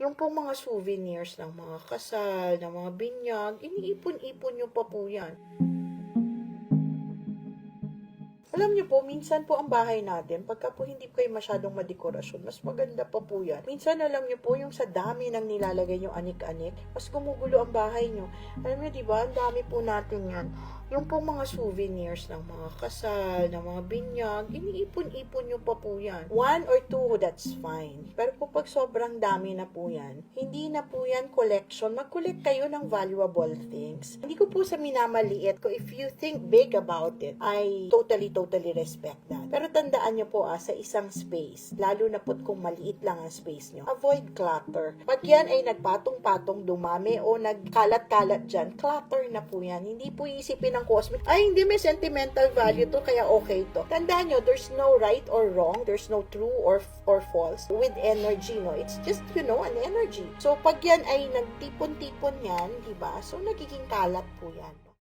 Yung pong mga souvenirs ng mga kasal, ng mga binyag, iniipon-ipon nyo pa po yan. Alam niyo po, minsan po ang bahay natin, pagka po hindi kayo masyadong madekorasyon, mas maganda pa po yan. Minsan alam niyo po, yung sa dami ng nilalagay yung anik-anik, mas gumugulo ang bahay niyo. Alam niyo, di ba, ang dami po natin yan. Yung pong mga souvenirs ng mga kasal, ng mga binyag, iniipon-ipon nyo pa po yan. 1 or 2, that's fine. Pero po pag sobrang dami na po yan, hindi na po yan collection. Mag-collect kayo ng valuable things. Hindi ko po sa minamaliit ko. If you think big about it, I totally respect that. Pero tandaan nyo po sa isang space, lalo na po kung maliit lang ang space nyo, avoid clutter. Pag yan ay nagpatong-patong dumami o nagkalat-kalat dyan, clutter na po yan. Hindi po isipin ng cosmic, ay hindi may sentimental value to, kaya okay to. Tandaan nyo, there's no right or wrong, there's no true or false with energy, no? It's just, an energy. So, pag yan ay nagtipon-tipon yan, diba? So, nagiging kalat po yan.